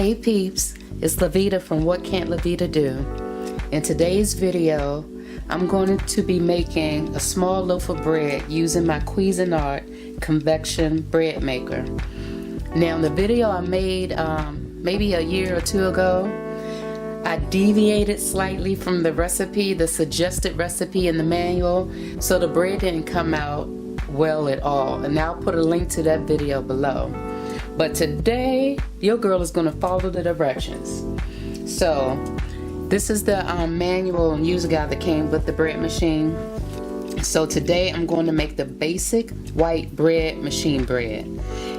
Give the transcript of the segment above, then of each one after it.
Hey peeps, it's LaVeeda from What Can't LaVeeda Do. In today's video, I'm going to be making a small loaf of bread using my Cuisinart Convection bread maker. Now in the video I made maybe a year or two ago, I deviated slightly from the recipe, the suggested recipe in the manual, so the bread didn't come out well at all. And I'll put a link to that video below. But today, your girl is going to follow the directions. So, this is the manual and user guide that came with the bread machine. So today I'm going to make the basic white bread machine bread.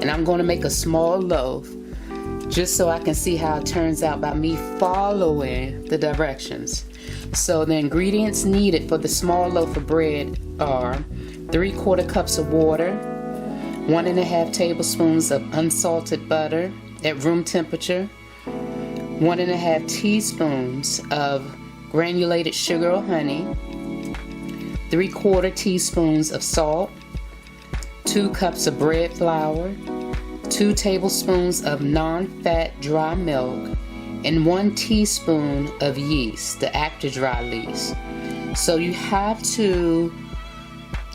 And I'm going to make a small loaf just so I can see how it turns out by me following the directions. So the ingredients needed for the small loaf of bread are 3/4 cups of water, 1.5 tablespoons of unsalted butter at room temperature, 1.5 teaspoons of granulated sugar or honey, 3/4 teaspoons of salt, 2 cups of bread flour, 2 tablespoons of non-fat dry milk, and 1 teaspoon of yeast, the active dry yeast. So you have to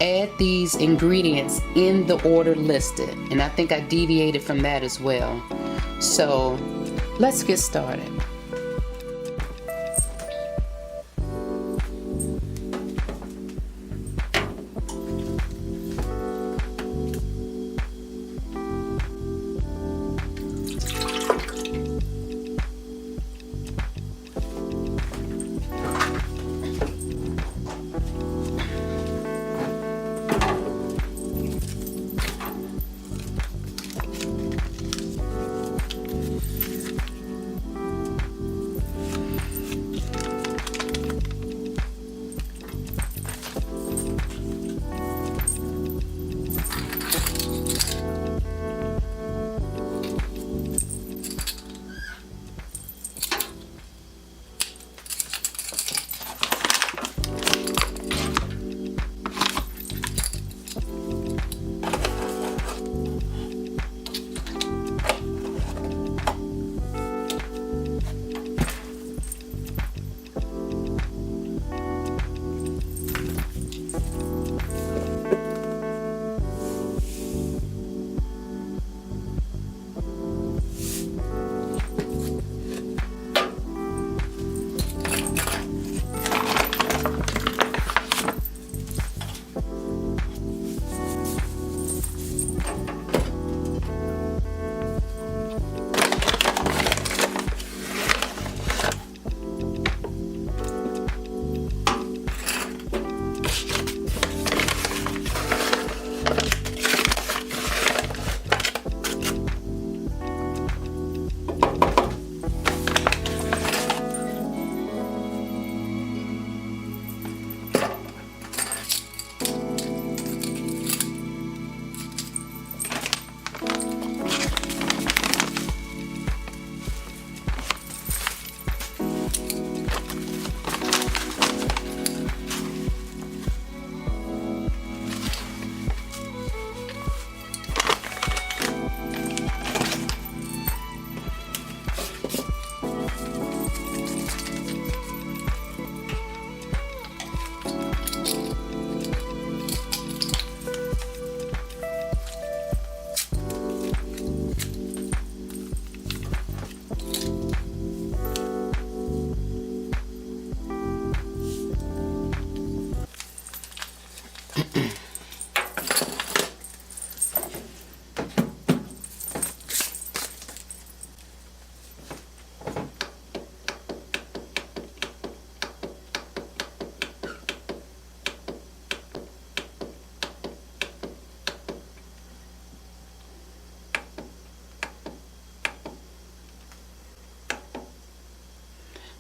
add these ingredients in the order listed, and I think I deviated from that as well. So let's get started.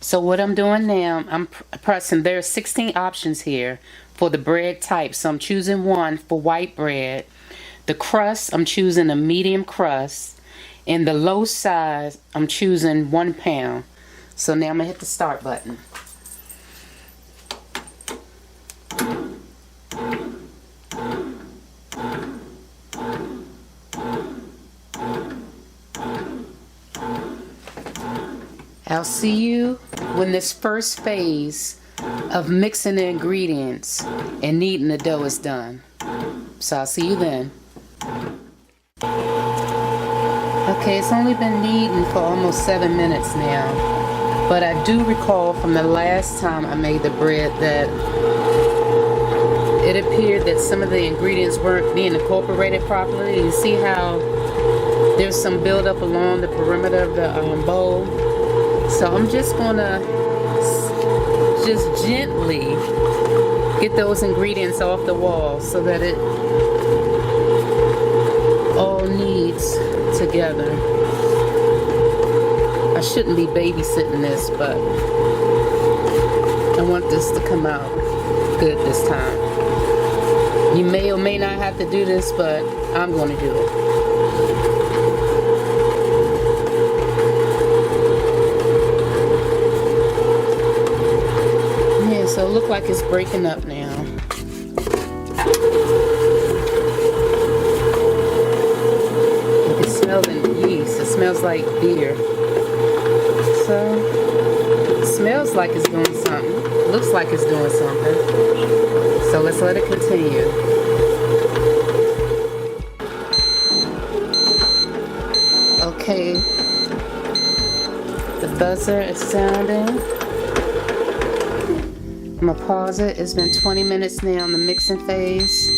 So what I'm doing now, I'm pressing, there are 16 options here for the bread type. So I'm choosing one for white bread. The crust, I'm choosing a medium crust. And the low size, I'm choosing 1 pound. So now I'm going to hit the start button. I'll see you when this first phase of mixing the ingredients and kneading the dough is done. So I'll see you then. Okay, it's only been kneading for almost 7 minutes now. But I do recall from the last time I made the bread that it appeared that some of the ingredients weren't being incorporated properly. You see how there's some buildup along the perimeter of the bowl? So I'm just gonna just gently get those ingredients off the wall so that it all kneads together. I shouldn't be babysitting this, but I want this to come out good this time. You may or may not have to do this, but I'm going to do it. Yeah, so it looks like it's breaking up now. You can smell the yeast. It smells like beer. So, it smells like it's doing something. Looks like it's doing something. So let's let it continue. Okay, the buzzer is sounding. I'm gonna pause it. It's been 20 minutes now in the mixing phase.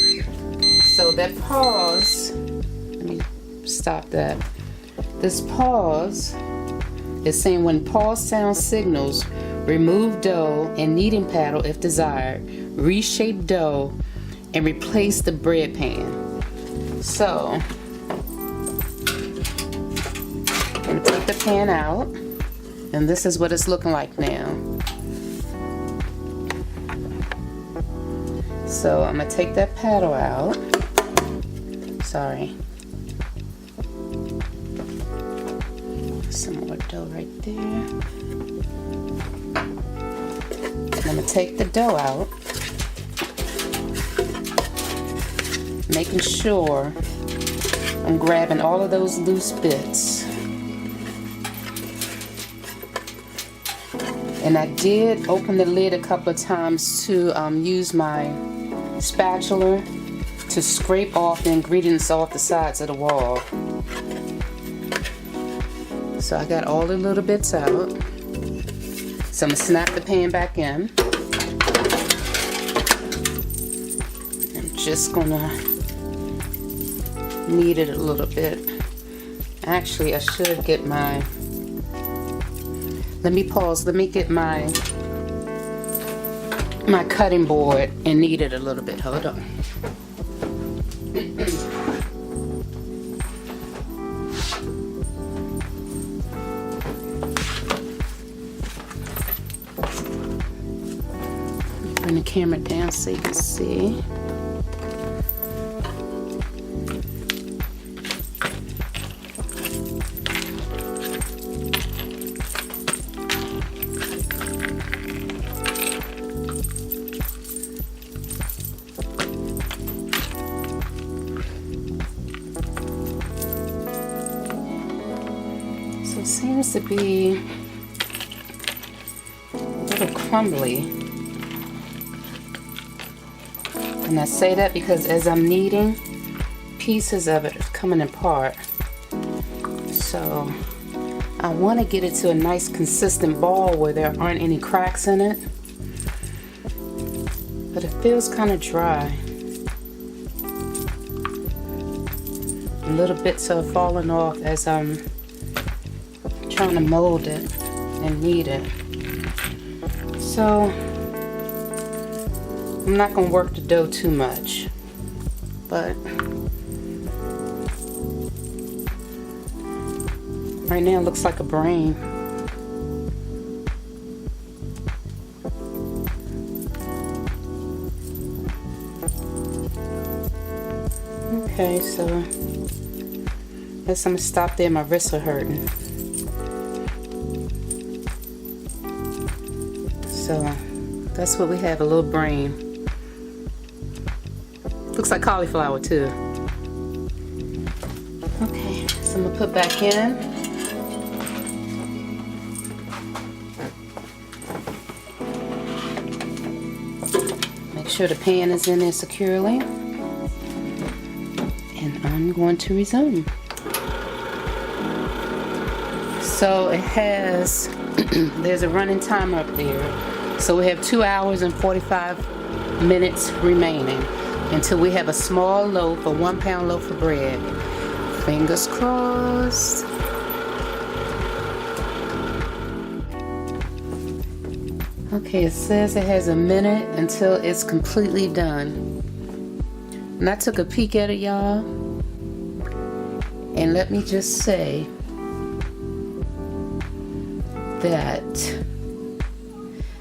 So that pause, let me stop that. This pause is saying when pause sound signals, remove dough and kneading paddle if desired, reshape dough, and replace the bread pan. So, I'm going to take the pan out, and this is what it's looking like now. So, I'm going to take that paddle out. Sorry. Some more dough right there. I'm going to take the dough out, making sure I'm grabbing all of those loose bits. And I did open the lid a couple of times to use my spatula to scrape off the ingredients off the sides of the wall. So I got all the little bits out. So I'm going to snap the pan back in. I'm just going to knead it a little bit. Actually, I should get my... Let me pause. Let me get my cutting board and knead it a little bit. Hold on. Bring the camera down so you can see. So it seems to be a little crumbly. And I say that because as I'm kneading, pieces of it are coming apart. So I want to get it to a nice consistent ball where there aren't any cracks in it. But it feels kind of dry. Little bits are falling off as I'm trying to mold it and knead it. So I'm not going to work the dough too much, but right now it looks like a brain. Okay, so I guess I'm going to stop there. My wrists are hurting. So that's what we have, a little brain. Looks like cauliflower too. Okay, so I'm gonna put back in. sure the pan is in there securely. And I'm going to resume. So it has, there's a running timer up there. So we have 2 hours and 45 minutes remaining until we have a small loaf, a 1 pound loaf of bread. Fingers crossed. Okay, it says it has a minute until it's completely done. And I took a peek at it, y'all. And let me just say that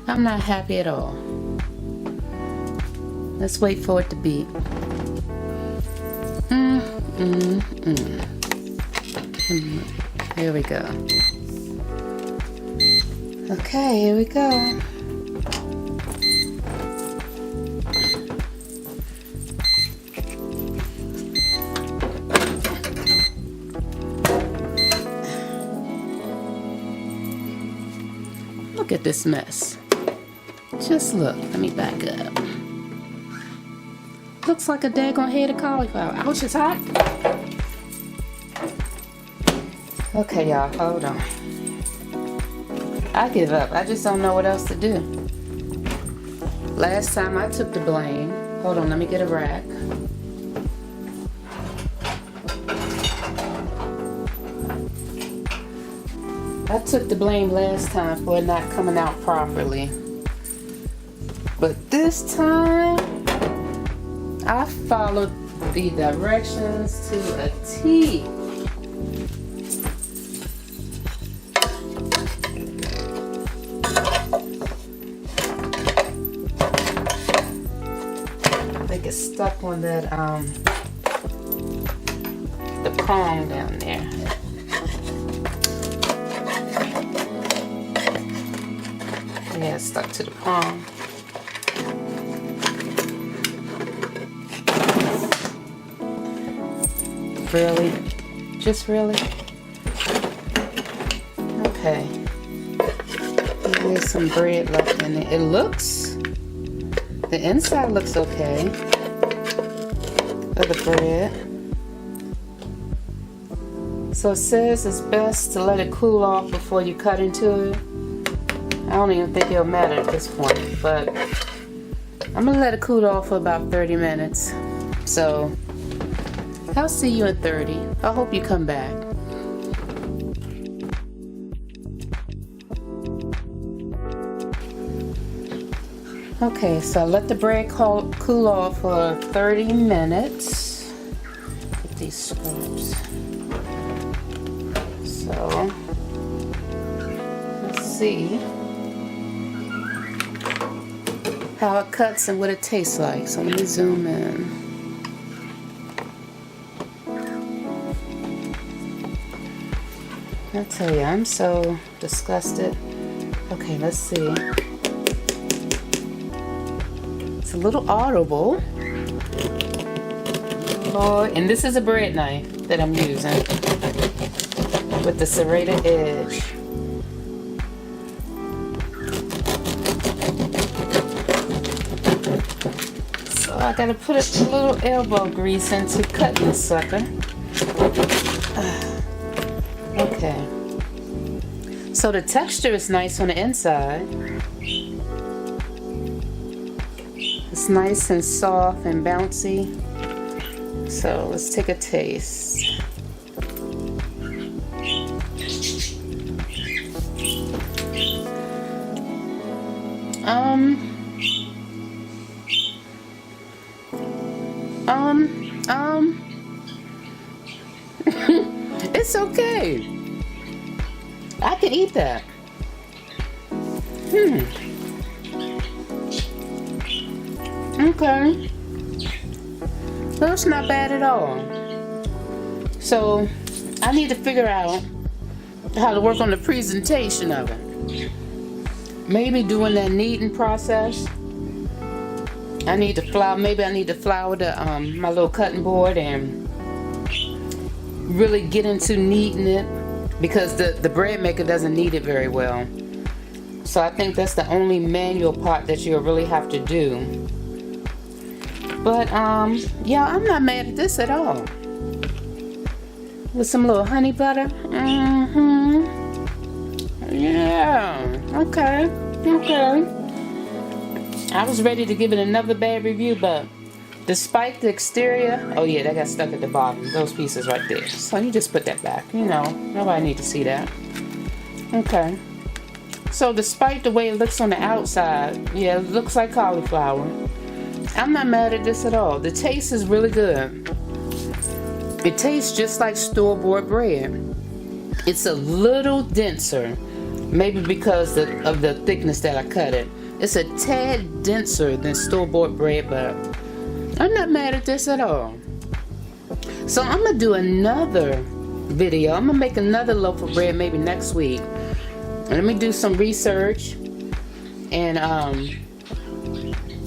I'm not happy at all. Let's wait for it to beep. Here we go. Okay, here we go. Look at this mess. Just look. Let me back up. Looks like a daggone head of cauliflower. Ouch, it's hot. Okay, y'all, hold on. I give up. I just don't know what else to do. Last time I took the blame. Hold on, let me get a rack. I took the blame last time for it not coming out properly. But this time, I followed the directions to a T. I think it's stuck on that, the prong down there. Yeah, it's stuck to the prong. Really? Just really? Okay. There's some bread left in it. It looks, the inside looks okay of the bread. So it says it's best to let it cool off before you cut into it. I don't even think it'll matter at this point, but I'm gonna let it cool off for about 30 minutes. So I'll see you in 30. I hope you come back. Okay, so let the bread cool off for 30 minutes. Get these scraps. So let's see how it cuts and what it tastes like. So let me zoom in. I tell you, I'm so disgusted. Okay, let's see. It's a little audible. Lord, and this is a bread knife that I'm using with the serrated edge. So I gotta put a little elbow grease into cutting this sucker. Okay. So the texture is nice on the inside. It's nice and soft and bouncy. So let's take a taste. It's okay. I can eat that. Okay. That's not bad at all. So I need to figure out how to work on the presentation of it. Maybe doing that kneading process. I need to flour. Maybe I need to flour the my little cutting board and really get into kneading it, because the bread maker doesn't knead it very well. So I think that's the only manual part that you'll really have to do. But yeah, I'm not mad at this at all. With some little honey butter. Yeah. Okay. I was ready to give it another bad review, but despite the exterior, oh yeah, that got stuck at the bottom. Those pieces right there. So you just put that back. You know, nobody need to see that. Okay. So despite the way it looks on the outside, yeah, it looks like cauliflower. I'm not mad at this at all. The taste is really good. It tastes just like store-bought bread. It's a little denser, maybe because of the thickness that I cut it. It's a tad denser than store-bought bread, but I'm not mad at this at all. So I'm gonna do another video. I'm gonna make another loaf of bread maybe next week. And let me do some research. And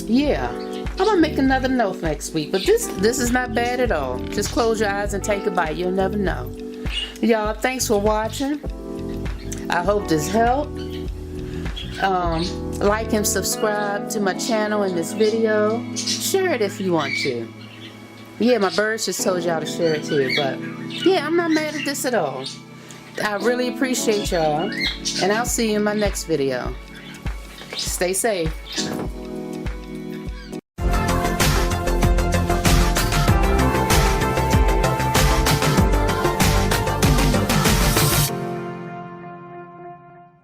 yeah, I'm gonna make another loaf next week. But this is not bad at all. Just close your eyes and take a bite. You'll never know. Y'all, thanks for watching. I hope this helped. Like and subscribe to my channel in this video. Share it if you want to. Yeah, my birds just told y'all to share it too. But yeah, I'm not mad at this at all. I really appreciate y'all. And I'll see you in my next video. Stay safe.